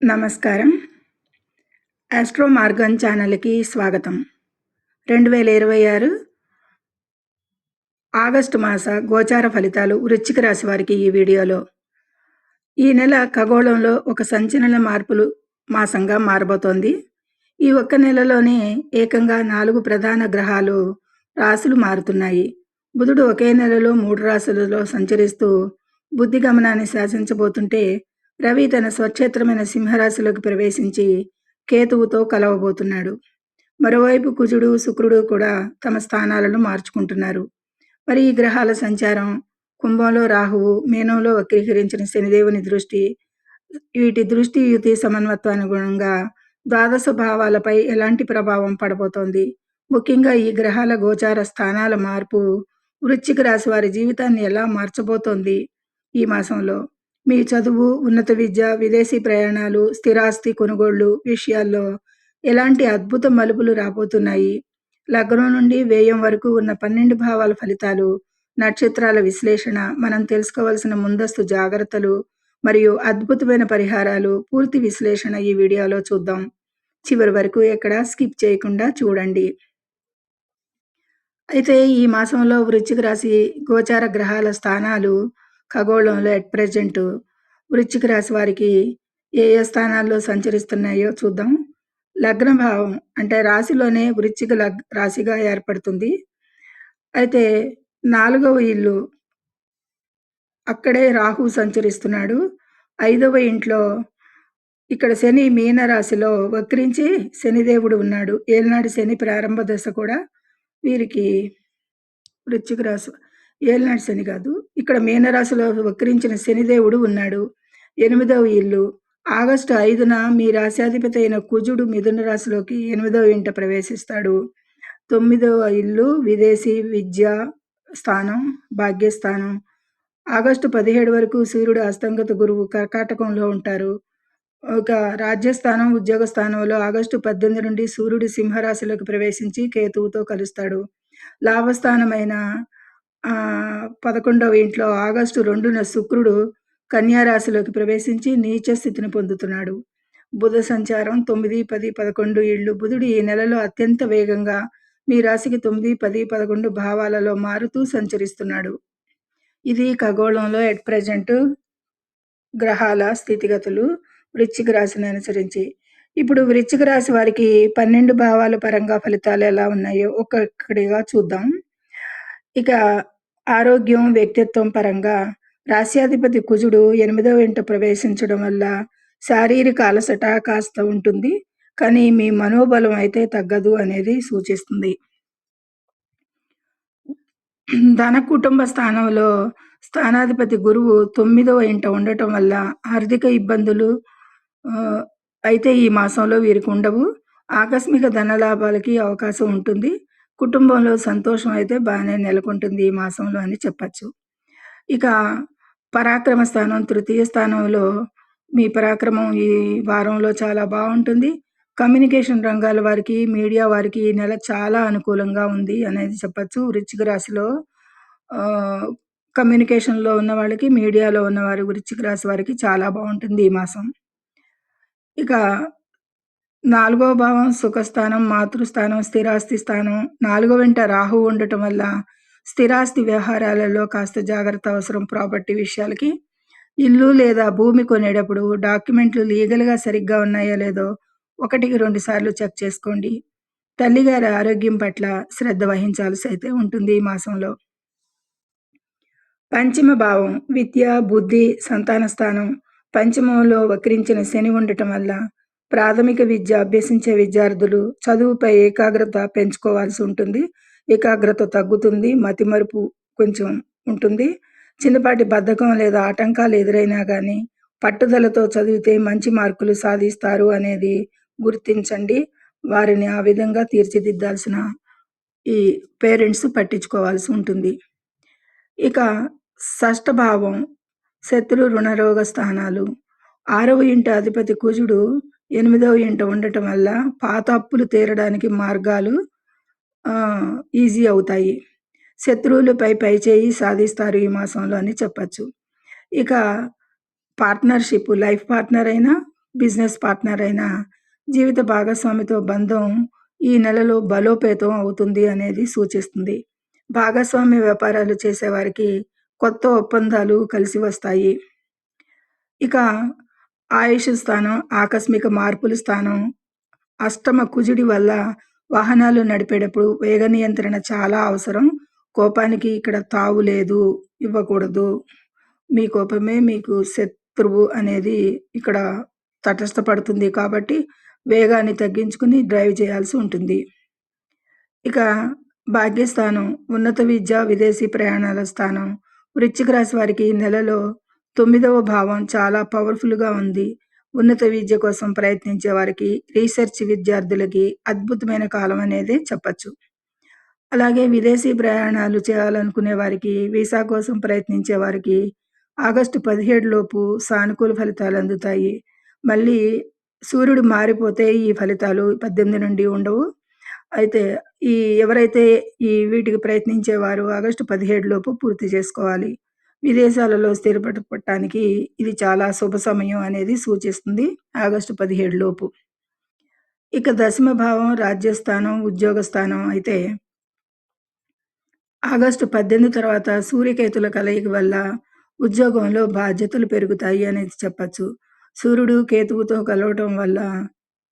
నమస్కారం. Astro Morgan ఛానల్‌కి స్వాగతం. 2026 ఆగస్టు మాస గోచార ఫలితాలు వృశ్చిక రాశి వారికి ఈ వీడియోలో. ఈ నెల ఖగోళంలో ఒక సంచలన మార్పులు మాసంగా మారబోతోంది. ఈ ఒక్క నెలలోనే ఏకంగా 4 ప్రధాన గ్రహాలు రాశులు మారుతున్నాయి. బుధుడు ఒకే నెలలో 3 రాశులలో సంచరిస్తూ బుద్ధి గమనాన్ని శాసించబోతుంటే, రవి తన స్వక్షేత్రమైన సింహరాశిలోకి ప్రవేశించి కేతువుతో కలవబోతున్నాడు. మరోవైపు కుజుడు, శుక్రుడు కూడా తమ స్థానాలను మార్చుకుంటున్నారు. మరి ఈ గ్రహాల సంచారం, కుంభంలో రాహువు, మీనంలో వక్రీకరించిన శనిదేవుని దృష్టి, వీటి దృష్టి యుతి సమన్వత్వానుగుణంగా ద్వాదశ భావాలపై ఎలాంటి ప్రభావం పడబోతోంది? ముఖ్యంగా ఈ గ్రహాల గోచార స్థానాల మార్పు వృశ్చిక రాశి వారి జీవితాన్ని ఎలా మార్చబోతోంది ఈ మాసంలో? మీ చదువు, ఉన్నత విద్య, విదేశీ ప్రయాణాలు, స్థిరాస్తి కొనుగోళ్లు విషయాల్లో ఎలాంటి అద్భుత మలుపులు రాబోతున్నాయి? లగ్నం నుండి వ్యయం వరకు ఉన్న 12 భావాల ఫలితాలు, నక్షత్రాల విశ్లేషణ, మనం తెలుసుకోవాల్సిన ముందస్తు జాగ్రత్తలు మరియు అద్భుతమైన పరిహారాలు, పూర్తి విశ్లేషణ ఈ వీడియోలో చూద్దాం. చివరి వరకు ఎక్కడా స్కిప్ చేయకుండా చూడండి. అయితే ఈ మాసంలో వృశ్చిక రాశి గోచార గ్రహాల స్థానాలు ఖగోళంలో ఎట్ ప్రెజెంట్ వృశ్చిక రాశి వారికి ఏ స్థానాల్లో సంచరిస్తున్నాయో చూద్దాం. లగ్న భావం అంటే రాశిలోనే వృశ్చిక రాశిగా ఏర్పడుతుంది. అయితే 4వ ఇల్లు, అక్కడే రాహు సంచరిస్తున్నాడు. 5వ ఇంట్లో ఇక్కడ శని మీన రాశిలో వక్రించి శనిదేవుడు ఉన్నాడు. ఏలినాటి శని ప్రారంభ దశ కూడా వీరికి వృశ్చిక రాశి ఏలినాటి శని కాదు, ఇక్కడ మీనరాశిలో వక్రించిన శనిదేవుడు ఉన్నాడు. 8వ ఇల్లు, ఆగస్టు 5న మీ రాశ్యాధిపతి అయిన కుజుడు మిథున రాశిలోకి 8వ ఇంట ప్రవేశిస్తాడు. 9వ ఇల్లు విదేశీ విద్య స్థానం, భాగ్యస్థానం. ఆగస్టు 17 వరకు సూర్యుడు అస్తంగత గురువు కర్కాటకంలో ఉంటారు. ఒక రాజ్యస్థానం, ఉద్యోగ స్థానంలో ఆగస్టు 18 నుండి సూర్యుడు సింహరాశిలోకి ప్రవేశించి కేతువుతో కలుస్తాడు. లాభస్థానమైన 11వ ఇంట్లో ఆగస్టు 2న శుక్రుడు కన్యా రాశిలోకి ప్రవేశించి నీచ స్థితిని పొందుతున్నాడు. బుధ సంచారం 9, 10, 11 ఇళ్ళు. బుధుడు ఈ నెలలో అత్యంత వేగంగా మీ రాశికి 9, 10, 11 భావాలలో మారుతూ సంచరిస్తున్నాడు. ఇది ఖగోళంలో ఎట్ ప్రెజెంట్ గ్రహాల స్థితిగతులు వృశ్చిక రాశిని అనుసరించి. ఇప్పుడు వృశ్చిక రాశి వారికి 12 భావాల పరంగా ఫలితాలు ఎలా ఉన్నాయో ఒక్కొక్కటిగా చూద్దాం. ఇక ఆరోగ్యం, వ్యక్తిత్వం పరంగా రాశ్యాధిపతి కుజుడు 8వ ఇంట ప్రవేశించడం వల్ల శారీరక అలసట కాస్త ఉంటుంది, కానీ మీ మనోబలం అయితే తగ్గదు అనేది సూచిస్తుంది. ధన కుటుంబ స్థానంలో స్థానాధిపతి గురువు 9వ ఇంట ఉండటం వల్ల ఆర్థిక ఇబ్బందులు అయితే ఈ మాసంలో వీరికి ఉండవు. ఆకస్మిక ధన లాభాలకి అవకాశం ఉంటుంది. కుటుంబంలో సంతోషం అయితే బాగానే నెలకొంటుంది ఈ మాసంలో అని చెప్పచ్చు. ఇక పరాక్రమ స్థానం, 3య స్థానంలో మీ పరాక్రమం ఈ వారంలో చాలా బాగుంటుంది. కమ్యూనికేషన్ రంగాల వారికి, మీడియా వారికి ఈ నెల చాలా అనుకూలంగా ఉంది అనేది చెప్పచ్చు. వృశ్చిక రాశిలో కమ్యూనికేషన్లో ఉన్న వాళ్ళకి, మీడియాలో ఉన్నవారు వృశ్చిక రాశి వారికి చాలా బాగుంటుంది ఈ మాసం. ఇక 4వ భావం సుఖస్థానం, మాతృస్థానం, స్థిరాస్తి స్థానం. 4వ ఇంట రాహు ఉండటం వల్ల స్థిరాస్తి వ్యవహారాలలో కాస్త జాగ్రత్త అవసరం. ప్రాపర్టీ విషయాలకి, ఇల్లు లేదా భూమి కొనేటప్పుడు డాక్యుమెంట్లు లీగల్గా సరిగ్గా ఉన్నాయో లేదో 1కి 2 సార్లు చెక్ చేసుకోండి. తల్లిగారి ఆరోగ్యం పట్ల శ్రద్ధ వహించాల్సి అయితే ఉంటుంది ఈ మాసంలో. పంచమ భావం విద్య, బుద్ధి, సంతాన స్థానం. పంచమంలో వక్రించిన శని ఉండటం వల్ల ప్రాథమిక విద్య అభ్యసించే విద్యార్థులు చదువుపై ఏకాగ్రత పెంచుకోవాల్సి ఉంటుంది. ఏకాగ్రత తగ్గుతుంది, మతిమరుపు కొంచెం ఉంటుంది. చిన్నపాటి బద్ధకం లేదా ఆటంకాలు ఎదురైనా కానీ పట్టుదలతో చదివితే మంచి మార్కులు సాధిస్తారు అనేది గుర్తించండి. వారిని ఆ విధంగా తీర్చిదిద్దాల్సిన ఈ పేరెంట్స్ పట్టించుకోవాల్సి ఉంటుంది. ఇక షష్ఠ భావం శత్రు రుణరోగ స్థానాలు. 6వ ఇంట అధిపతి కుజుడు 8వ ఇంట ఉండటం వల్ల పాత అప్పులు తీరడానికి మార్గాలు ఈజీ అవుతాయి. శత్రువులపై పైచేయి సాధిస్తారు ఈ మాసంలో అని చెప్పచ్చు. ఇక పార్ట్నర్షిప్, లైఫ్ పార్ట్నర్ అయినా, బిజినెస్ పార్ట్నర్ అయిన జీవిత భాగస్వామితో బంధం ఈ నెలలో బలోపేతం అవుతుంది అనేది సూచిస్తుంది. భాగస్వామ్య వ్యాపారాలు చేసేవారికి కొత్త ఒప్పందాలు కలిసి వస్తాయి. ఇక ఆయుష్ స్థానం, ఆకస్మిక మార్పుల స్థానం, అష్టమ కుజుడి వల్ల వాహనాలు నడిపేటప్పుడు వేగ నియంత్రణ చాలా అవసరం. కోపానికి ఇక్కడ తావు లేదు, ఇవ్వకూడదు. మీ కోపమే మీకు శత్రువు అనేది ఇక్కడ తటస్థపడుతుంది కాబట్టి వేగాన్ని తగ్గించుకుని డ్రైవ్ చేయాల్సి ఉంటుంది. ఇక భాగ్యస్థానం, ఉన్నత విద్య, విదేశీ ప్రయాణాల స్థానం. వృశ్చిక రాశి వారికి ఈ నెలలో 9వ భావం చాలా పవర్ఫుల్గా ఉంది. ఉన్నత విద్య కోసం ప్రయత్నించే వారికి, రీసెర్చ్ విద్యార్థులకి అద్భుతమైన కాలం అనేదే చెప్పచ్చు. అలాగే విదేశీ ప్రయాణాలు చేయాలనుకునే వారికి, వీసా కోసం ప్రయత్నించే వారికి ఆగస్టు 17 లోపు సానుకూల ఫలితాలు అందుతాయి. మళ్ళీ సూర్యుడు మారిపోతే ఈ ఫలితాలు 18 నుండి ఉండవు. అయితే ఎవరైతే వీటికి ప్రయత్నించేవారు ఆగస్టు 17 లోపు పూర్తి చేసుకోవాలి. విదేశాలలో స్థిరపడటానికి ఇది చాలా శుభ సమయం అనేది సూచిస్తుంది ఆగస్టు 17 లోపు. ఇక దశమ భావం రాజ్యస్థానం, ఉద్యోగ స్థానం అయితే ఆగస్టు 18 తర్వాత సూర్యకేతుల కలయిక వల్ల ఉద్యోగంలో బాధ్యతలు పెరుగుతాయి అనేది చెప్పచ్చు. సూర్యుడు కేతువుతో కలవటం వల్ల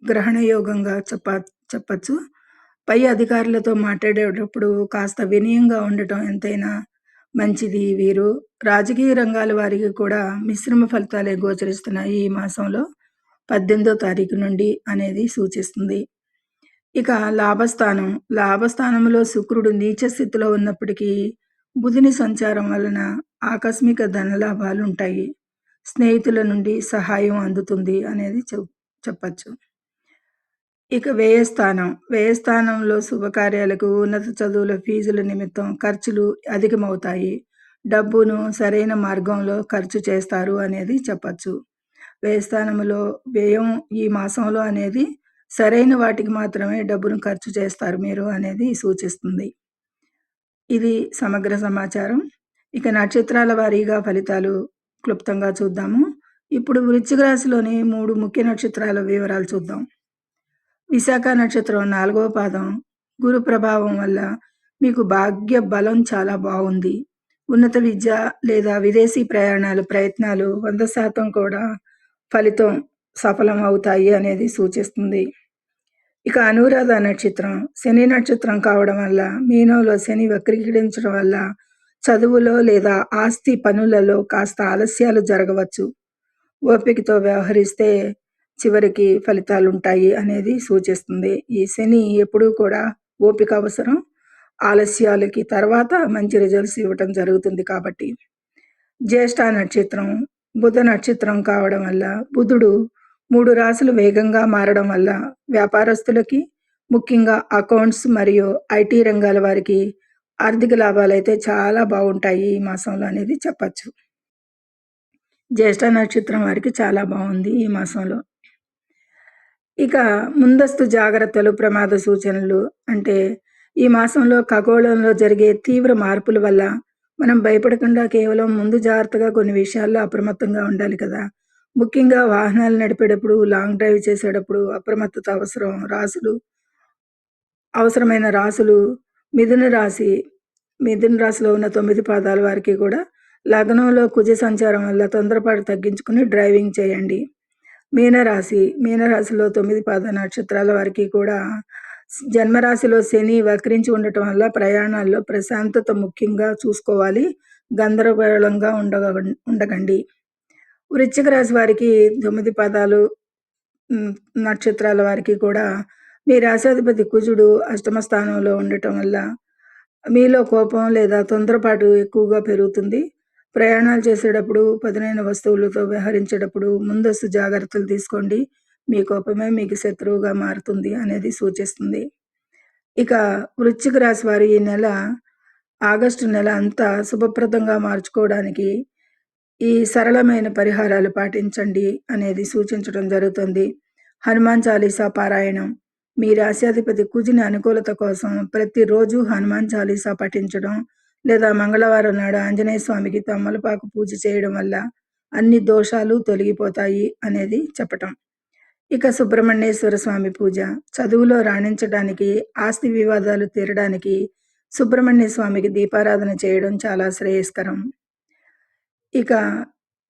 గ్రహణ యోగంగా చెప్పచ్చు. పై అధికారులతో మాట్లాడేటప్పుడు కాస్త వినయంగా ఉండటం ఎంతైనా మంచిది. వీరు రాజకీయ రంగాల వారికి కూడా మిశ్రమ ఫలితాలే గోచరిస్తున్నాయి ఈ మాసంలో 18వ తారీఖు నుండి అనేది సూచిస్తుంది. ఇక లాభస్థానంలో శుక్రుడు నీచ స్థితిలో ఉన్నప్పటికీ బుధుని సంచారం వలన ఆకస్మిక ధనలాభాలు ఉంటాయి. స్నేహితుల నుండి సహాయం అందుతుంది అనేది చెప్పచ్చు. ఇక వ్యయస్థానంలో శుభకార్యాలకు, ఉన్నత చదువుల ఫీజుల నిమిత్తం ఖర్చులు అధికమవుతాయి. డబ్బును సరైన మార్గంలో ఖర్చు చేస్తారు అనేది చెప్పచ్చు. వ్యయస్థానంలో వ్యయం ఈ మాసంలో అనేది సరైన వాటికి మాత్రమే డబ్బును ఖర్చు చేస్తారు మీరు అనేది సూచిస్తుంది. ఇది సమగ్ర సమాచారం. ఇక నక్షత్రాల వారీగా ఫలితాలు క్లుప్తంగా చూద్దాము. ఇప్పుడు వృశ్చిక రాశిలోని 3 ముఖ్య నక్షత్రాల వివరాలు చూద్దాం. విశాఖ నక్షత్రం 4వ పాదం. గురు ప్రభావం వల్ల మీకు భాగ్య బలం చాలా బాగుంది. ఉన్నత విద్య లేదా విదేశీ ప్రయత్నాలు 100% కూడా ఫలితం సఫలం అవుతాయి అనేది సూచిస్తుంది. ఇక అనురాధ నక్షత్రం శని నక్షత్రం కావడం వల్ల మీనంలో శని వక్రీకరించడం వల్ల చదువులో లేదా ఆస్తి పనులలో కాస్త ఆలస్యాలు జరగవచ్చు. ఓపికతో వ్యవహరిస్తే చివరికి ఫలితాలు ఉంటాయి అనేది సూచిస్తుంది. ఈ శని ఎప్పుడూ కూడా ఓపిక అవసరం. ఆలస్యాలకి తర్వాత మంచి రిజల్ట్స్ ఇవ్వటం జరుగుతుంది కాబట్టి. జ్యేష్ఠ నక్షత్రం బుధ నక్షత్రం కావడం వల్ల బుధుడు 3 రాశులు వేగంగా మారడం వల్ల వ్యాపారస్తులకి, ముఖ్యంగా అకౌంట్స్ మరియు ఐటీ రంగాల వారికి ఆర్థిక లాభాలు అయితే చాలా బాగుంటాయి ఈ మాసంలో అనేది చెప్పచ్చు. జ్యేష్ఠ నక్షత్రం వారికి చాలా బాగుంది ఈ మాసంలో. ఇక ముందస్తు జాగ్రత్తలు, ప్రమాద సూచనలు అంటే ఈ మాసంలో ఖగోళంలో జరిగే తీవ్ర మార్పుల వల్ల మనం భయపడకుండా కేవలం ముందు జాగ్రత్తగా కొన్ని విషయాల్లో అప్రమత్తంగా ఉండాలి కదా. ముఖ్యంగా వాహనాలు నడిపేటప్పుడు, లాంగ్ డ్రైవ్ చేసేటప్పుడు అప్రమత్తత అవసరం. అవసరమైన రాసులు మిథున రాశిలో ఉన్న 9 పాదాల వారికి కూడా లగ్నంలో కుజ సంచారం వల్ల తొందరపాటు తగ్గించుకుని డ్రైవింగ్ చేయండి. మీనరాశిలో 9 పాద నక్షత్రాల వారికి కూడా జన్మరాశిలో శని వక్రించి ఉండటం వల్ల ప్రయాణాల్లో ప్రశాంతత ముఖ్యంగా చూసుకోవాలి. గందరగోళంగా ఉండకండి. వృశ్చిక రాశి వారికి 9 పాదాలు నక్షత్రాల వారికి కూడా మీ రాశాధిపతి కుజుడు అష్టమ స్థానంలో ఉండటం వల్ల మీలో కోపం లేదా తొందరపాటు ఎక్కువగా పెరుగుతుంది. ప్రయాణాలు చేసేటప్పుడు, పదునైన వస్తువులతో వ్యవహరించేటప్పుడు ముందస్తు జాగ్రత్తలు తీసుకోండి. మీ కోపమే మీకు శత్రువుగా మారుతుంది అనేది సూచిస్తుంది. ఇక వృశ్చిక రాశి వారు ఈ నెల ఆగస్టు నెల అంతా శుభప్రదంగా మార్చుకోవడానికి ఈ సరళమైన పరిహారాలు పాటించండి అనేది సూచించడం జరుగుతుంది. హనుమాన్ చాలీసా పారాయణం. మీ రాశ్యాధిపతి కుజుని అనుకూలత కోసం ప్రతిరోజు హనుమాన్ చాలీసా పఠించడం లేదా మంగళవారం నాడు ఆంజనేయ స్వామికి తమలపాకు పూజ చేయడం వల్ల అన్ని దోషాలు తొలగిపోతాయి అనేది చెప్పటం. ఇక సుబ్రహ్మణ్యేశ్వర స్వామి పూజ. చదువులో రాణించడానికి, ఆస్తి వివాదాలు తీరడానికి సుబ్రహ్మణ్య స్వామికి దీపారాధన చేయడం చాలా శ్రేయస్కరం. ఇక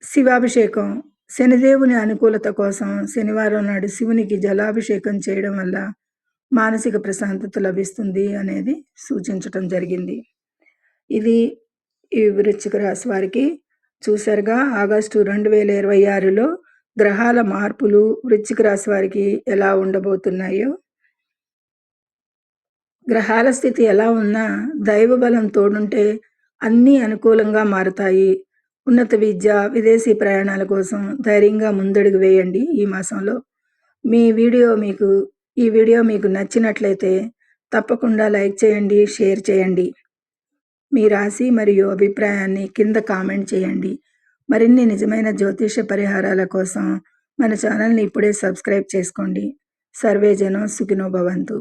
శివాభిషేకం. శనిదేవుని అనుకూలత కోసం శనివారం నాడు శివునికి జలాభిషేకం చేయడం వల్ల మానసిక ప్రశాంతత లభిస్తుంది అనేది సూచించటం జరిగింది. ఇది ఈ వృశ్చిక రాశి వారికి. చూశారుగా ఆగస్టు 2026లో గ్రహాల మార్పులు వృశ్చిక రాశి వారికి ఎలా ఉండబోతున్నాయో. గ్రహాల స్థితి ఎలా ఉన్నా దైవ బలం తోడుంటే అన్నీ అనుకూలంగా మారతాయి. ఉన్నత విద్య, విదేశీ ప్రయాణాల కోసం ధైర్యంగా ముందడుగు వేయండి ఈ మాసంలో. ఈ వీడియో మీకు నచ్చినట్లయితే తప్పకుండా లైక్ చేయండి, షేర్ చేయండి. మీ రాశి మరియు అభిప్రాయాన్ని కింద కామెంట్ చేయండి. మరిన్ని నిజమైన జ్యోతిష పరిహారాల కోసం మన ఛానల్ని ఇప్పుడే సబ్స్క్రైబ్ చేసుకోండి. సర్వే జనం సుఖినో భవంతు.